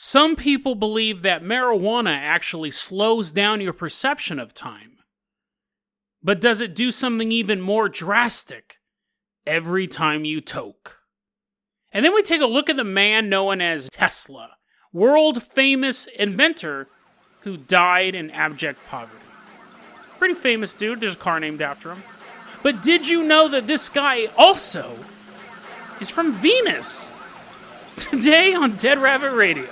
Some people believe that marijuana actually slows down your perception of time. But does it do something even more drastic every time you toke? And then we take a look at the man known as Tesla, world-famous inventor who died in abject poverty. Pretty famous dude. There's a car named after him. But did you know that this guy also is from Venus? Today on Dead Rabbit Radio.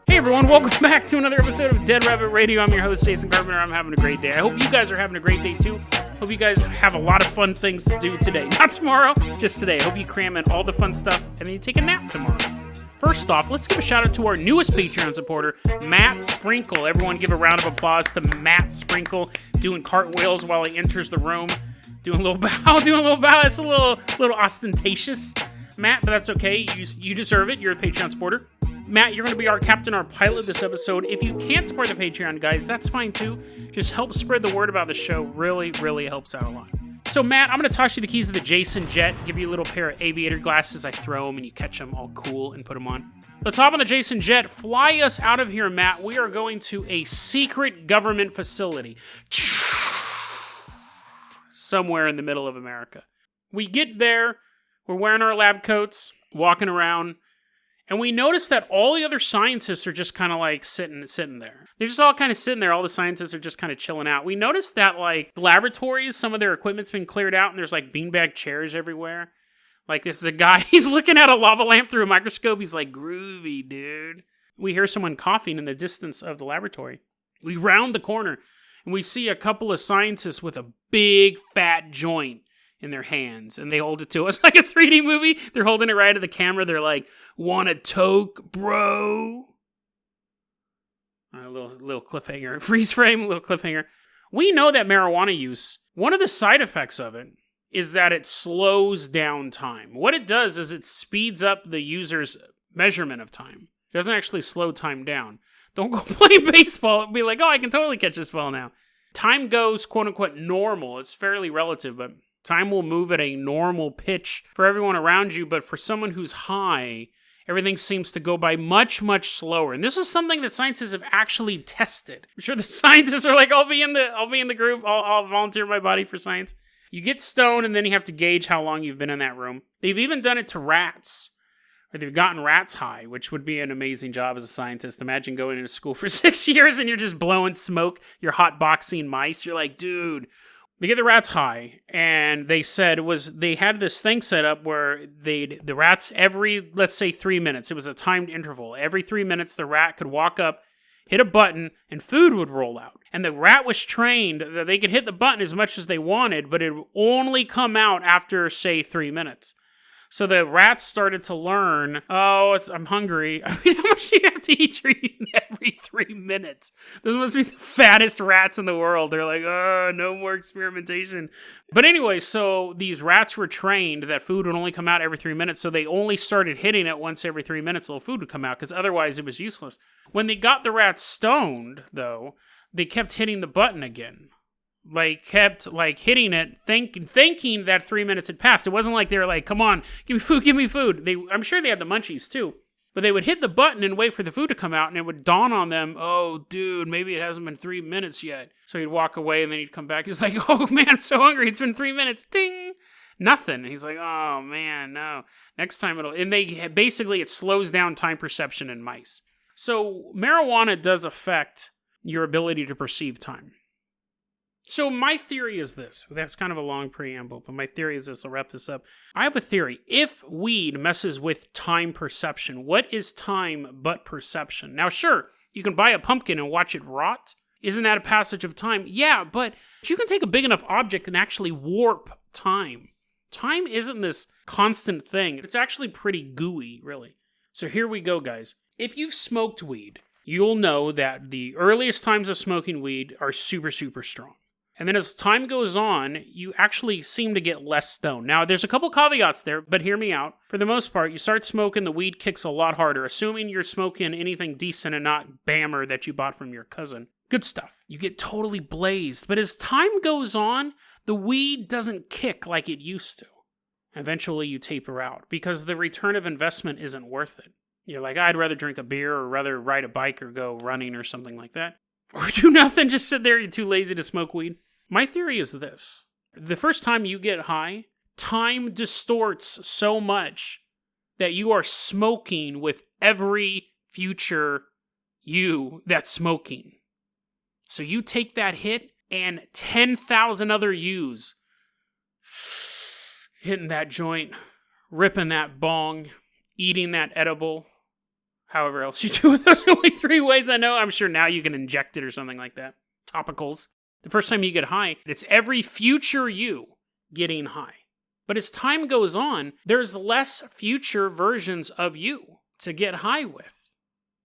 Hey everyone, welcome back to another episode of Dead Rabbit Radio. I'm your host, Jason Carpenter. I'm having a great day. I hope you guys are having a great day too. Hope you guys have a lot of fun things to do today. Not tomorrow, just today. Hope you cram in all the fun stuff and then you take a nap tomorrow. First off, let's give a shout out to our newest Patreon supporter, Matt Sprinkle. Everyone give a round of applause to Matt Sprinkle, doing cartwheels while he enters the room. Doing a little bow. It's a little ostentatious, Matt, but that's okay. You deserve it. You're a Patreon supporter. Matt, you're going to be our captain, our pilot this episode. If you can't support the Patreon, guys, that's fine too. Just help spread the word about the show. Really, really helps out a lot. So, Matt, I'm going to toss you the keys of the Jason Jet, give you a little pair of aviator glasses. I throw them and you catch them all cool and put them on. Let's hop on the Jason Jet. Fly us out of here, Matt. We are going to a secret government facility somewhere in the middle of America. We get there. We're wearing our lab coats, walking around. And we notice that all the other scientists are just kind of like sitting there. They're just all kind of sitting there. All the scientists are just kind of chilling out. We noticed that like laboratories, some of their equipment's been cleared out and there's like beanbag chairs everywhere. Like this is a guy, he's looking at a lava lamp through a microscope. He's like, groovy, dude. We hear someone coughing in the distance of the laboratory. We round the corner and we see a couple of scientists with a big fat joint in their hands, and they hold it to us like a 3D movie. They're holding it right at the camera. They're like, "Want a toke, bro?" A little cliffhanger, freeze frame, a little cliffhanger. We know that marijuana use, one of the side effects of it is that it slows down time. What it does is it speeds up the user's measurement of time. It doesn't actually slow time down. Don't go play baseball and be like, "Oh, I can totally catch this ball now." Time goes, quote unquote, normal. It's fairly relative, but time will move at a normal pitch for everyone around you, but for someone who's high, everything seems to go by much, much slower. And this is something that scientists have actually tested. I'm sure the scientists are like, I'll be in the group. I'll volunteer my body for science. You get stoned, and then you have to gauge how long you've been in that room. They've even done it to rats, or they've gotten rats high, which would be an amazing job as a scientist. Imagine going into school for 6 years, and you're just blowing smoke. You're hot boxing mice. You're like, dude. They get the rats high, and they said they had this thing set up where the rats every, let's say 3 minutes, it was a timed interval. Every 3 minutes, the rat could walk up, hit a button, and food would roll out. And the rat was trained that they could hit the button as much as they wanted, but it would only come out after, say, 3 minutes. So the rats started to learn, I'm hungry. I mean, how much do you have to eat every 3 minutes? Those must be the fattest rats in the world. They're like, no more experimentation. But anyway, so these rats were trained that food would only come out every 3 minutes, so they only started hitting it once every 3 minutes, little food would come out, because otherwise it was useless. When they got the rats stoned, though, they kept hitting the button again. Kept hitting it, thinking that 3 minutes had passed. It wasn't like they were like, come on, give me food. I'm sure they had the munchies too. But they would hit the button and wait for the food to come out, and it would dawn on them, oh, dude, maybe it hasn't been 3 minutes yet. So he'd walk away, and then he'd come back. He's like, oh, man, I'm so hungry. It's been 3 minutes. Ding. Nothing. And he's like, oh, man, no. Next time and it slows down time perception in mice. So marijuana does affect your ability to perceive time. So my theory is this. That's kind of a long preamble, but my theory is this. I'll wrap this up. I have a theory. If weed messes with time perception, what is time but perception? Now, sure, you can buy a pumpkin and watch it rot. Isn't that a passage of time? Yeah, but you can take a big enough object and actually warp time. Time isn't this constant thing. It's actually pretty gooey, really. So here we go, guys. If you've smoked weed, you'll know that the earliest times of smoking weed are super, super strong. And then as time goes on, you actually seem to get less stoned. Now, there's a couple caveats there, but hear me out. For the most part, you start smoking, the weed kicks a lot harder, assuming you're smoking anything decent and not Bammer that you bought from your cousin. Good stuff. You get totally blazed. But as time goes on, The weed doesn't kick like it used to. Eventually you taper out because the return of investment isn't worth it. You're like, I'd rather drink a beer or rather ride a bike or go running or something like that. Or do nothing, just sit there, you're too lazy to smoke weed. My theory is this. The first time you get high, time distorts so much that you are smoking with every future you that's smoking. So you take that hit and 10,000 other yous hitting that joint, ripping that bong, eating that edible, however else you do it. There's only 3 ways I know. I'm sure now you can inject it or something like that. Topicals. The first time you get high, it's every future you getting high. But as time goes on, there's less future versions of you to get high with.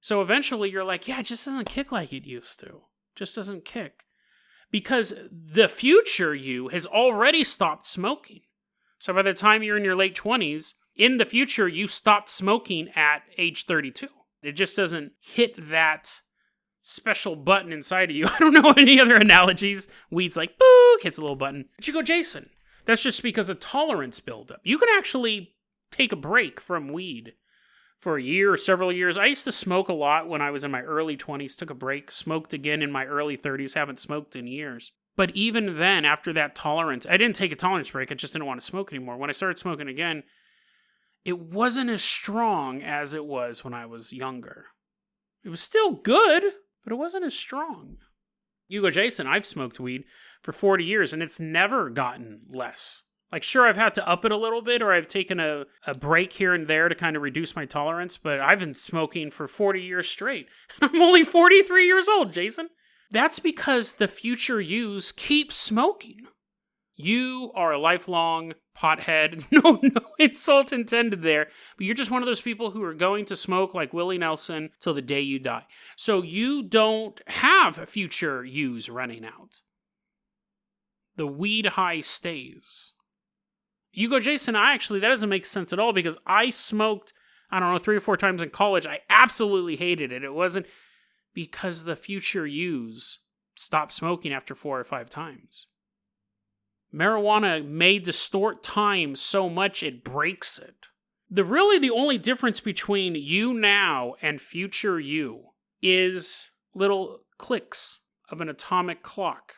So eventually you're like, yeah, it just doesn't kick like it used to. Just doesn't kick. Because the future you has already stopped smoking. So by the time you're in your late 20s, in the future you stopped smoking at age 32. It just doesn't hit that special button inside of you. I don't know any other analogies. Weed's like, boop, hits a little button. But you go, Jason, that's just because of tolerance buildup. You can actually take a break from weed for a year or several years. I used to smoke a lot when I was in my early 20s, took a break, smoked again in my early 30s, haven't smoked in years. But even then, after that tolerance, I didn't take a tolerance break, I just didn't want to smoke anymore. When I started smoking again, it wasn't as strong as it was when I was younger. It was still good, but it wasn't as strong. You go, Jason, I've smoked weed for 40 years, and it's never gotten less. Like, sure, I've had to up it a little bit, or I've taken a break here and there to kind of reduce my tolerance, but I've been smoking for 40 years straight. I'm only 43 years old, Jason. That's because the future yous keep smoking. You are a lifelong pothead. No insult intended there. But you're just one of those people who are going to smoke like Willie Nelson till the day you die. So you don't have future yous running out. The weed high stays. You go, Jason, that doesn't make sense at all because I smoked, 3 or 4 times in college. I absolutely hated it. It wasn't because the future yous stopped smoking after 4 or 5 times. Marijuana may distort time so much it breaks it. The only difference between you now and future you is little clicks of an atomic clock.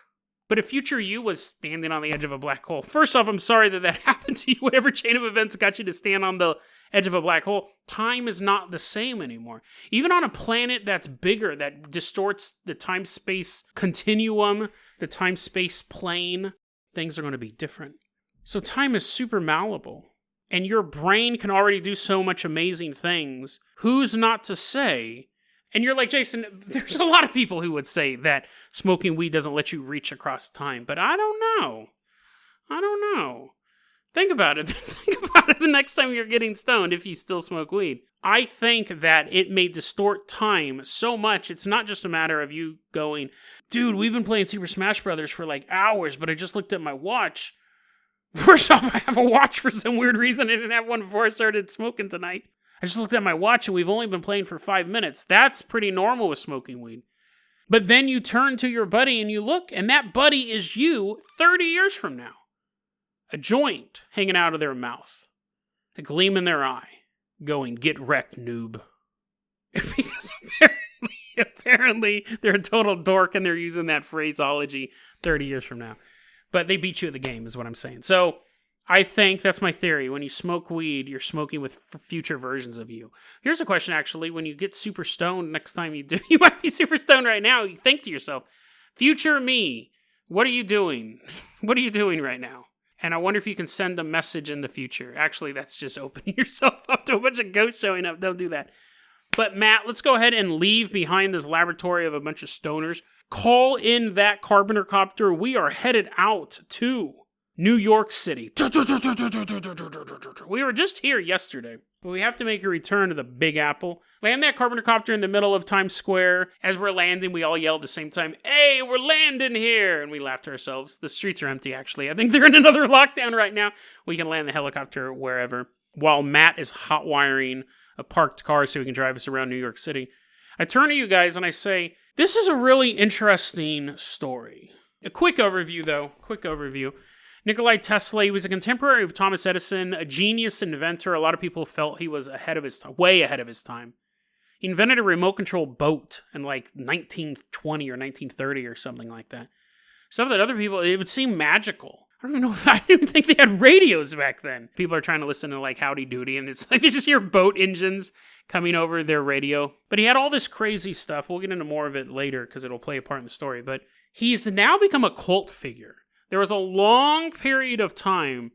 But if future you was standing on the edge of a black hole, first off, I'm sorry that happened to you. Whatever chain of events got you to stand on the edge of a black hole, time is not the same anymore. Even on a planet that's bigger, that distorts the time-space continuum, the time-space plane, things are going to be different. So time is super malleable. And your brain can already do so much amazing things. Who's not to say? And you're like, Jason, there's a lot of people who would say that smoking weed doesn't let you reach across time. But I don't know. Think about it. Think about it the next time you're getting stoned if you still smoke weed. I think that it may distort time so much, it's not just a matter of you going, dude, we've been playing Super Smash Brothers for like hours, but I just looked at my watch. First off, I have a watch for some weird reason. I didn't have one before I started smoking tonight. I just looked at my watch and we've only been playing for 5 minutes. That's pretty normal with smoking weed. But then you turn to your buddy and you look, and that buddy is you 30 years from now. A joint hanging out of their mouth. A gleam in their eye. Going, get wrecked, noob. Because apparently they're a total dork and they're using that phraseology 30 years from now. But they beat you at the game is what I'm saying. So I think that's my theory. When you smoke weed, you're smoking with future versions of you. Here's a question, actually. When you get super stoned, next time you do, you might be super stoned right now. You think to yourself, future me, what are you doing? What are you doing right now? And I wonder if you can send a message in the future. Actually, that's just opening yourself up to a bunch of ghosts showing up. Don't do that. But Matt, let's go ahead and leave behind this laboratory of a bunch of stoners. Call in that Carpenter copter. We are headed out to New York City. We were just here yesterday, but we have to make a return to the Big Apple. Land that Carpenter copter in the middle of Times Square. As we're landing, we all yell at the same time, "Hey, we're landing here!" And we laugh to ourselves. The streets are empty, actually. I think they're in another lockdown right now. We can land the helicopter wherever. While Matt is hot-wiring a parked car so he can drive us around New York City. I turn to you guys and I say, this is a really interesting story. A quick overview, though. Quick overview. Nikola Tesla, he was a contemporary of Thomas Edison, a genius inventor. A lot of people felt he was ahead of his time, way ahead of his time. He invented a remote control boat in like 1920 or 1930 or something like that. Stuff that other people, it would seem magical. I don't know if I didn't think they had radios back then. People are trying to listen to like Howdy Doody, and it's like they just hear boat engines coming over their radio. But he had all this crazy stuff. We'll get into more of it later because it'll play a part in the story. But he's now become a cult figure. There was a long period of time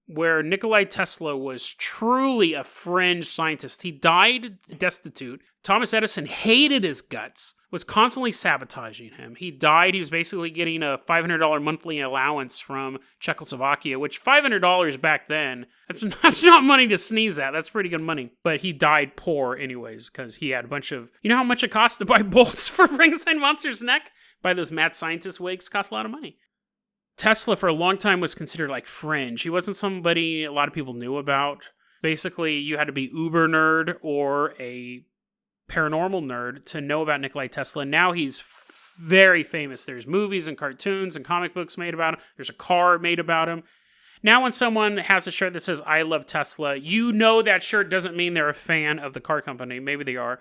where Nikola Tesla was truly a fringe scientist. He died destitute. Thomas Edison hated his guts, was constantly sabotaging him. He died. He was basically getting a $500 monthly allowance from Czechoslovakia, which $500 back then, that's not money to sneeze at. That's pretty good money. But he died poor anyways, because he had a bunch of... You know how much it costs to buy bolts for Frankenstein Monster's neck? Buy those mad scientist wigs. Cost a lot of money. Tesla for a long time was considered like fringe. He wasn't somebody a lot of people knew about. Basically, you had to be uber nerd or a paranormal nerd to know about Nikola Tesla. Now he's very famous. There's movies and cartoons and comic books made about him. There's a car made about him. Now when someone has a shirt that says, I love Tesla, you know that shirt doesn't mean they're a fan of the car company. Maybe they are.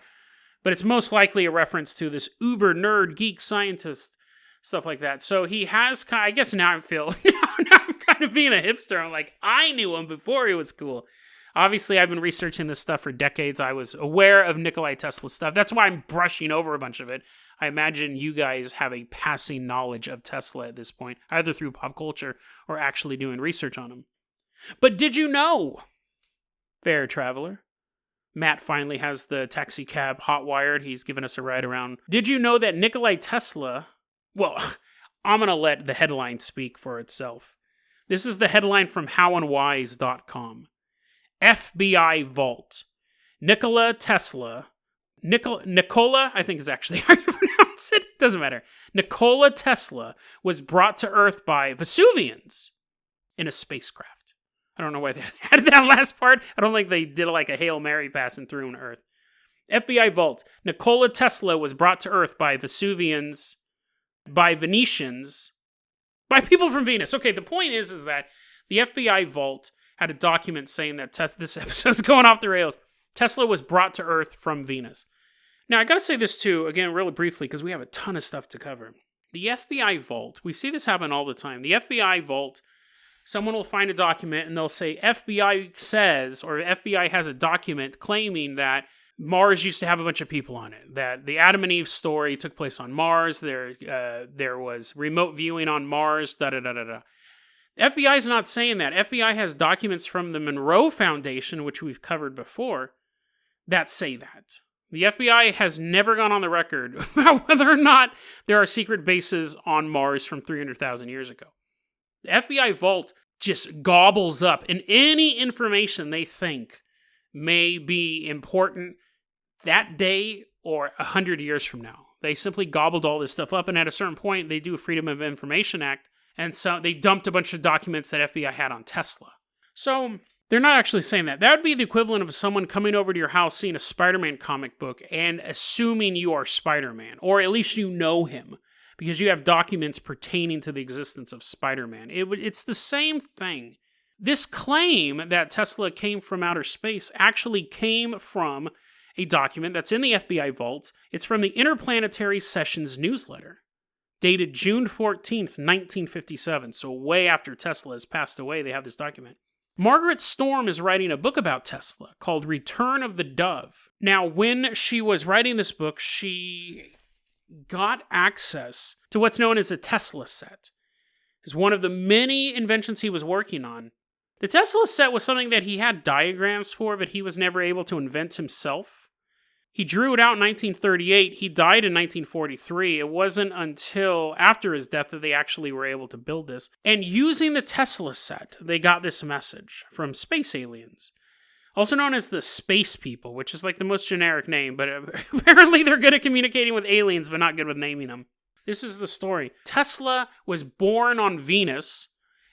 But it's most likely a reference to this uber nerd geek scientist. Stuff like that. So he has, I guess now I feel, now I'm kind of being a hipster. I'm like, I knew him before he was cool. Obviously, I've been researching this stuff for decades. I was aware of Nikola Tesla stuff. That's why I'm brushing over a bunch of it. I imagine you guys have a passing knowledge of Tesla at this point, either through pop culture or actually doing research on him. But did you know, fair traveler, Matt finally has the taxi cab hot-wired. He's given us a ride around. Did you know that Nikola Tesla... Well, I'm going to let the headline speak for itself. This is the headline from howandwise.com. FBI Vault. Nikola Tesla. Nikola, I think is actually how you pronounce it. Doesn't matter. Nikola Tesla was brought to Earth by Vesuvians in a spacecraft. I don't know why they added that last part. I don't think they did like a Hail Mary passing through on Earth. FBI Vault. Nikola Tesla was brought to Earth by Vesuvians... by Venetians, by people from Venus. Okay, the point is that the FBI Vault had a document saying that this episode's going off the rails. Tesla was brought to Earth from Venus. Now, I gotta say this too, again, really briefly, because we have a ton of stuff to cover. The FBI Vault, we see this happen all the time. The FBI Vault, someone will find a document and they'll say, FBI says, or FBI has a document claiming that Mars used to have a bunch of people on it, that the Adam and Eve story took place on Mars, there was remote viewing on Mars, da-da-da-da-da. FBI is not saying that. FBI has documents from the Monroe Foundation, which we've covered before, that say that. The FBI has never gone on the record about whether or not there are secret bases on Mars from 300,000 years ago. The FBI Vault just gobbles up and any information they think may be important that day or 100 years from now. They simply gobbled all this stuff up, and at a certain point, they do a Freedom of Information Act, and so they dumped a bunch of documents that FBI had on Tesla. So they're not actually saying that. That would be the equivalent of someone coming over to your house, seeing a Spider-Man comic book, and assuming you are Spider-Man, or at least you know him, because you have documents pertaining to the existence of Spider-Man. It's the same thing. This claim that Tesla came from outer space actually came from a document that's in the FBI vault. It's from the Interplanetary Sessions newsletter, dated June 14th, 1957, so way after Tesla has passed away, they have this document. Margaret Storm is writing a book about Tesla called Return of the Dove. Now, when she was writing this book, she got access to what's known as a Tesla set. It's one of the many inventions he was working on. The Tesla set was something that he had diagrams for, but he was never able to invent himself. He drew it out in 1938. He died in 1943. It wasn't until after his death that they actually were able to build this. And using the Tesla set, they got this message from space aliens, also known as the space people, which is like the most generic name, but apparently they're good at communicating with aliens, but not good with naming them. This is the story. Tesla was born on Venus,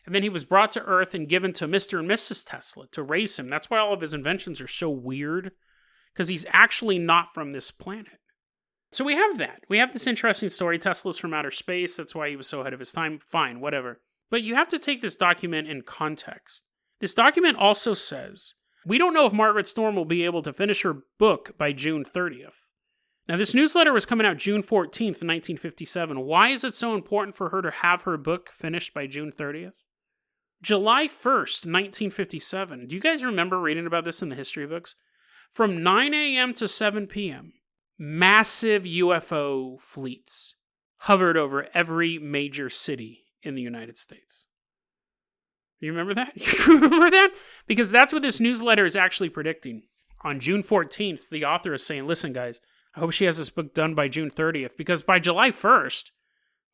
and then he was brought to Earth and given to Mr. and Mrs. Tesla to raise him. That's why all of his inventions are so weird, because he's actually not from this planet. So we have that. We have this interesting story. Tesla's from outer space. That's why he was so ahead of his time. Fine, whatever. But you have to take this document in context. This document also says, we don't know if Margaret Storm will be able to finish her book by June 30th. Now, this newsletter was coming out June 14th, 1957. Why is it so important for her to have her book finished by June 30th? July 1st, 1957. Do you guys remember reading about this in the history books? From 9 a.m. to 7 p.m., massive UFO fleets hovered over every major city in the United States. You remember that? You remember that? Because that's what this newsletter is actually predicting. On June 14th, the author is saying, listen, guys, I hope she has this book done by June 30th, because by July 1st,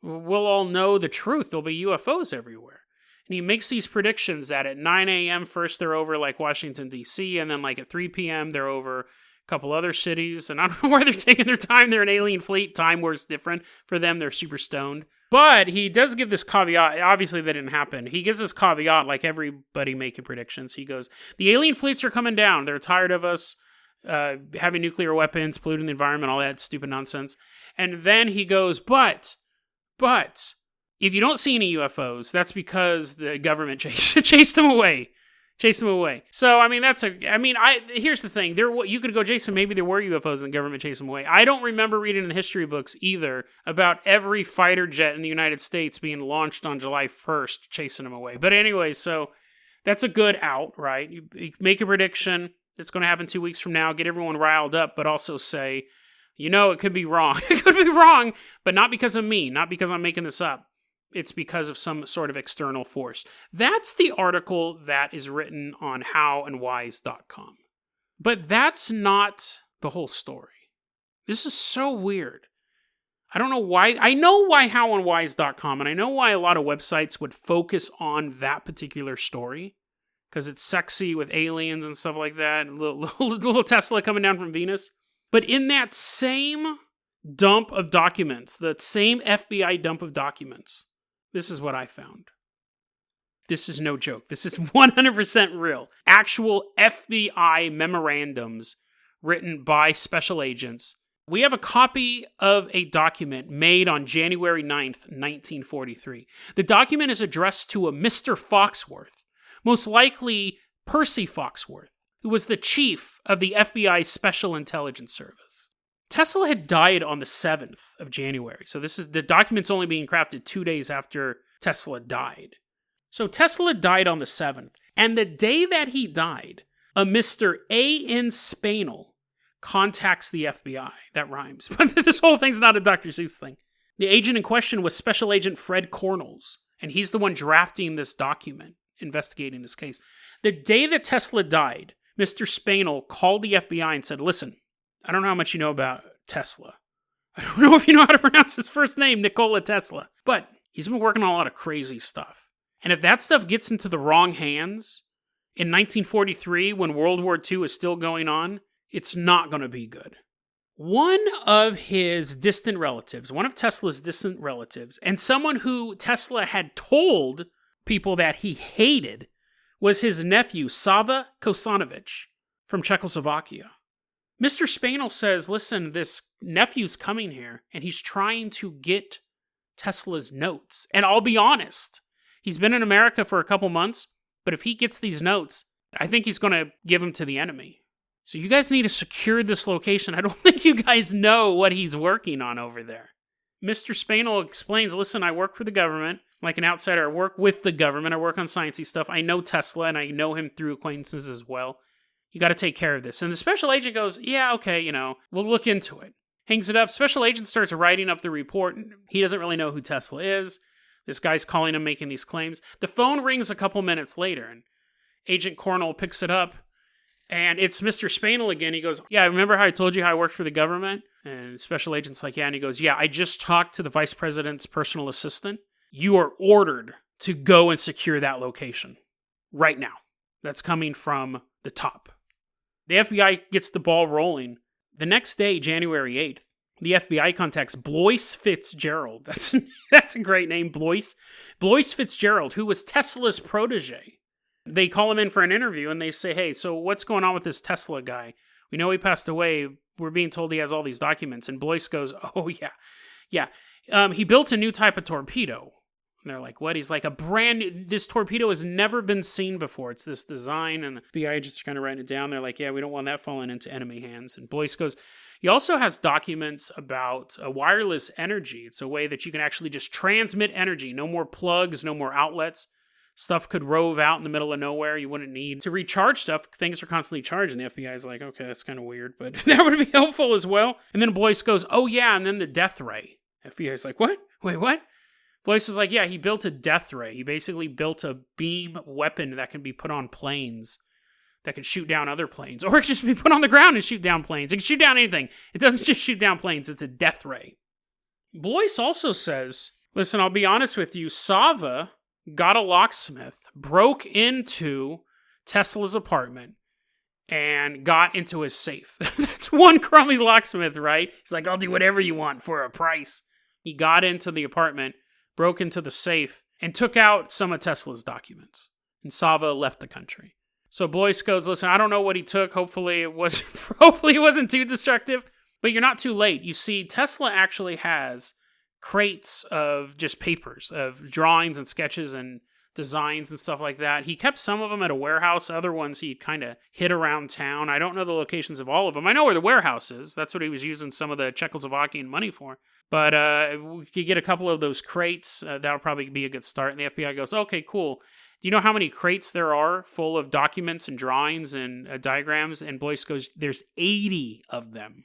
we'll all know the truth. There'll be UFOs everywhere. And he makes these predictions that at 9 a.m. first they're over like Washington, D.C., and then like at 3 p.m. they're over a couple other cities. And I don't know where they're taking their time. They're an alien fleet. Time works different for them. They're super stoned. But he does give this caveat. Obviously, that didn't happen. He gives this caveat like everybody making predictions. He goes, the alien fleets are coming down. They're tired of us having nuclear weapons, polluting the environment, all that stupid nonsense. And then he goes, but, if you don't see any UFOs, that's because the government chased them away. Chased them away. So, here's the thing. You could go, Jason, maybe there were UFOs and the government chased them away. I don't remember reading in the history books either about every fighter jet in the United States being launched on July 1st, chasing them away. But anyway, so that's a good out, right? You make a prediction. It's going to happen 2 weeks from now. Get everyone riled up, but also say, it could be wrong. It could be wrong, but not because of me, not because I'm making this up. It's because of some sort of external force. That's the article that is written on howandwhys.com. But that's not the whole story. This is so weird. I don't know why. I know why howandwhys.com, and I know why a lot of websites would focus on that particular story. Because it's sexy with aliens and stuff like that. Little Tesla coming down from Venus. But in that same dump of documents, the same FBI dump of documents, this is what I found. This is no joke. This is 100% real. Actual FBI memorandums written by special agents. We have a copy of a document made on January 9th, 1943. The document is addressed to a Mr. Foxworth. Most likely Percy Foxworth, who was the chief of the FBI's Special Intelligence Service. Tesla had died on the 7th of January, so the document's only being crafted 2 days after Tesla died. So Tesla died on the 7th, and the day that he died, a Mr. A.N. Spanel contacts the FBI. That rhymes, but this whole thing's not a Dr. Seuss thing. The agent in question was Special Agent Fred Cornels, and he's the one drafting this document, investigating this case. The day that Tesla died, Mr. Spanel called the FBI and said, listen, I don't know how much you know about Tesla. I don't know if you know how to pronounce his first name, Nikola Tesla. But he's been working on a lot of crazy stuff. And if that stuff gets into the wrong hands, in 1943, when World War II is still going on, it's not going to be good. One of his distant relatives, one of Tesla's distant relatives, and someone who Tesla had told people that he hated, was his nephew, Sava Kosanovich, from Czechoslovakia. Mr. Spanel says, listen, this nephew's coming here, and he's trying to get Tesla's notes. And I'll be honest, he's been in America for a couple months, but if he gets these notes, I think he's going to give them to the enemy. So you guys need to secure this location. I don't think you guys know what he's working on over there. Mr. Spanel explains, listen, I work for the government. Like an outsider, I work with the government. I work on sciencey stuff. I know Tesla, and I know him through acquaintances as well. You got to take care of this. And the special agent goes, yeah, okay, we'll look into it. Hangs it up. Special agent starts writing up the report. He doesn't really know who Tesla is. This guy's calling him, making these claims. The phone rings a couple minutes later, and Agent Cornell picks it up, and it's Mr. Spanel again. He goes, yeah, remember how I told you how I worked for the government? And special agent's like, yeah. And he goes, yeah, I just talked to the vice president's personal assistant. You are ordered to go and secure that location right now. That's coming from the top. The FBI gets the ball rolling. The next day, January 8th, the FBI contacts Blois Fitzgerald. That's a great name, Blois. Blois Fitzgerald, who was Tesla's protege. They call him in for an interview, and they say, hey, so what's going on with this Tesla guy? We know he passed away. We're being told he has all these documents. And Blois goes, oh, yeah. He built a new type of torpedo. And they're like, what? He's like, this torpedo has never been seen before. It's this design. And the FBI agents are kind of writing it down. They're like, yeah, we don't want that falling into enemy hands. And Boyce goes, he also has documents about wireless energy. It's a way that you can actually just transmit energy. No more plugs, no more outlets. Stuff could rove out in the middle of nowhere. You wouldn't need to recharge stuff. Things are constantly charged. And the FBI is like, okay, that's kind of weird, but that would be helpful as well. And then Boyce goes, oh yeah, and then the death ray. FBI is like, what? Wait, what? Boyce is like, yeah, he built a death ray. He basically built a beam weapon that can be put on planes, that can shoot down other planes, or it can just be put on the ground and shoot down planes. It can shoot down anything. It doesn't just shoot down planes. It's a death ray. Boyce also says, listen, I'll be honest with you. Sava got a locksmith, broke into Tesla's apartment, and got into his safe. That's one crummy locksmith, right? He's like, I'll do whatever you want for a price. He got into the apartment, broke into the safe, and took out some of Tesla's documents. And Sava left the country. So Boyce goes, listen, I don't know what he took. Hopefully it wasn't too destructive. But you're not too late. You see, Tesla actually has crates of just papers, of drawings and sketches and designs and stuff like that. He kept some of them at a warehouse. Other ones he kind of hid around town. I don't know the locations of all of them. I know where the warehouse is. That's what he was using some of the Czechoslovakian money for. But we could get a couple of those crates. That'll probably be a good start. And the FBI goes, okay, cool. Do you know how many crates there are full of documents and drawings and diagrams? And Boyce goes, there's 80 of them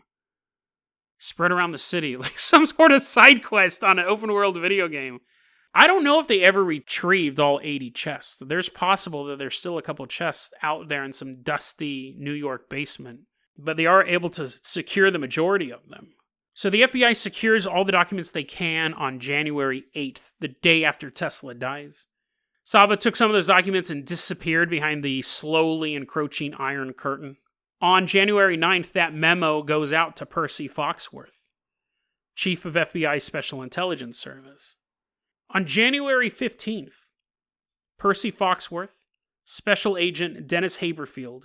spread around the city, like some sort of side quest on an open world video game. I don't know if they ever retrieved all 80 chests. There's possible that there's still a couple chests out there in some dusty New York basement, but they are able to secure the majority of them. So the FBI secures all the documents they can on January 8th, the day after Tesla dies. Sava took some of those documents and disappeared behind the slowly encroaching Iron Curtain. On January 9th, that memo goes out to Percy Foxworth, Chief of FBI Special Intelligence Service. On January 15th, Percy Foxworth, Special Agent Dennis Haberfield,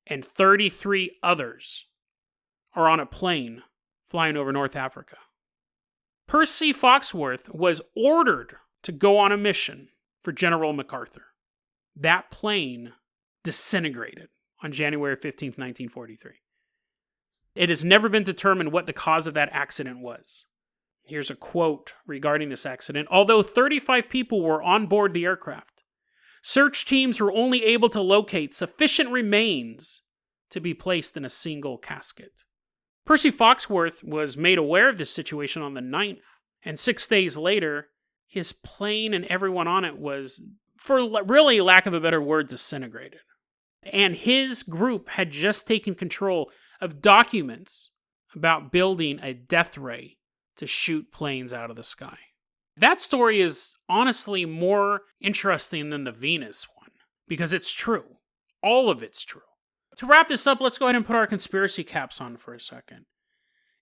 and 33 others are on a plane flying over North Africa. Percy Foxworth was ordered to go on a mission for General MacArthur. That plane disintegrated on January 15th, 1943. It has never been determined what the cause of that accident was. Here's a quote regarding this accident. Although 35 people were on board the aircraft, search teams were only able to locate sufficient remains to be placed in a single casket. Percy Foxworth was made aware of this situation on the 9th, and 6 days later, his plane and everyone on it was, for really lack of a better word, disintegrated. And his group had just taken control of documents about building a death ray to shoot planes out of the sky. That story is honestly more interesting than the Venus one, because it's true. All of it's true. To wrap this up, let's go ahead and put our conspiracy caps on for a second.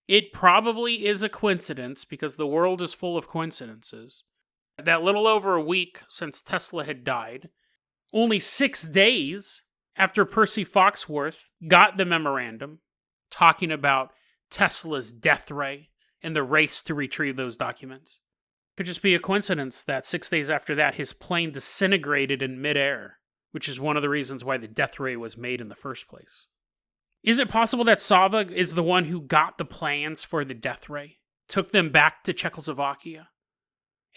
It probably is a coincidence, because the world is full of coincidences, that little over a week since Tesla had died, only 6 days after Percy Foxworth got the memorandum talking about Tesla's death ray and the race to retrieve those documents. It could just be a coincidence that 6 days after that, his plane disintegrated in midair, which is one of the reasons why the death ray was made in the first place. Is it possible that Sava is the one who got the plans for the death ray, took them back to Czechoslovakia,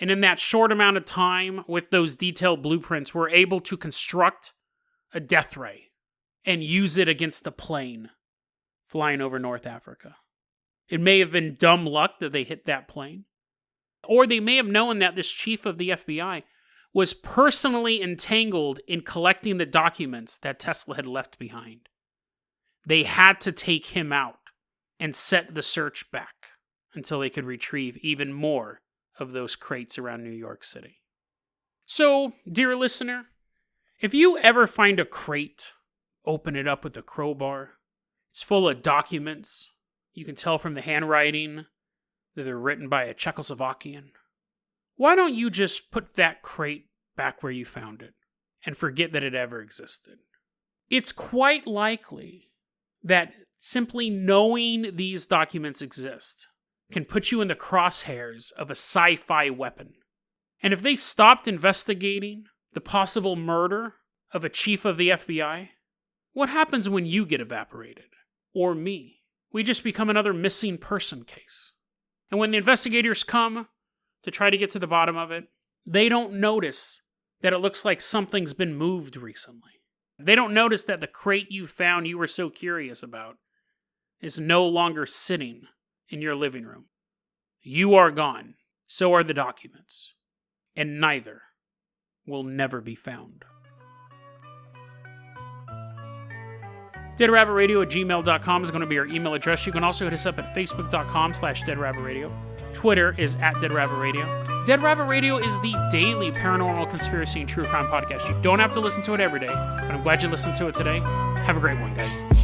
and in that short amount of time with those detailed blueprints were able to construct a death ray and use it against a plane flying over North Africa? It may have been dumb luck that they hit that plane. Or they may have known that this chief of the FBI was personally entangled in collecting the documents that Tesla had left behind. They had to take him out and set the search back until they could retrieve even more of those crates around New York City. So, dear listener, if you ever find a crate, open it up with a crowbar. It's full of documents. You can tell from the handwriting that they're written by a Czechoslovakian. Why don't you just put that crate back where you found it and forget that it ever existed? It's quite likely that simply knowing these documents exist can put you in the crosshairs of a sci-fi weapon. And if they stopped investigating the possible murder of a chief of the FBI, what happens when you get evaporated? Or me? We just become another missing person case. And when the investigators come to try to get to the bottom of it, they don't notice that it looks like something's been moved recently. They don't notice that the crate you found you were so curious about is no longer sitting in your living room. You are gone. So are the documents. And neither will never be found. deadrabbitradio@gmail.com is going to be our email address. You can also hit us up at facebook.com/deadrabbitradio. Twitter is @deadrabbitradio. Dead Rabbit Radio is the daily paranormal conspiracy and true crime podcast. You don't have to listen to it every day, but I'm glad you listened to it today. Have a great one, guys.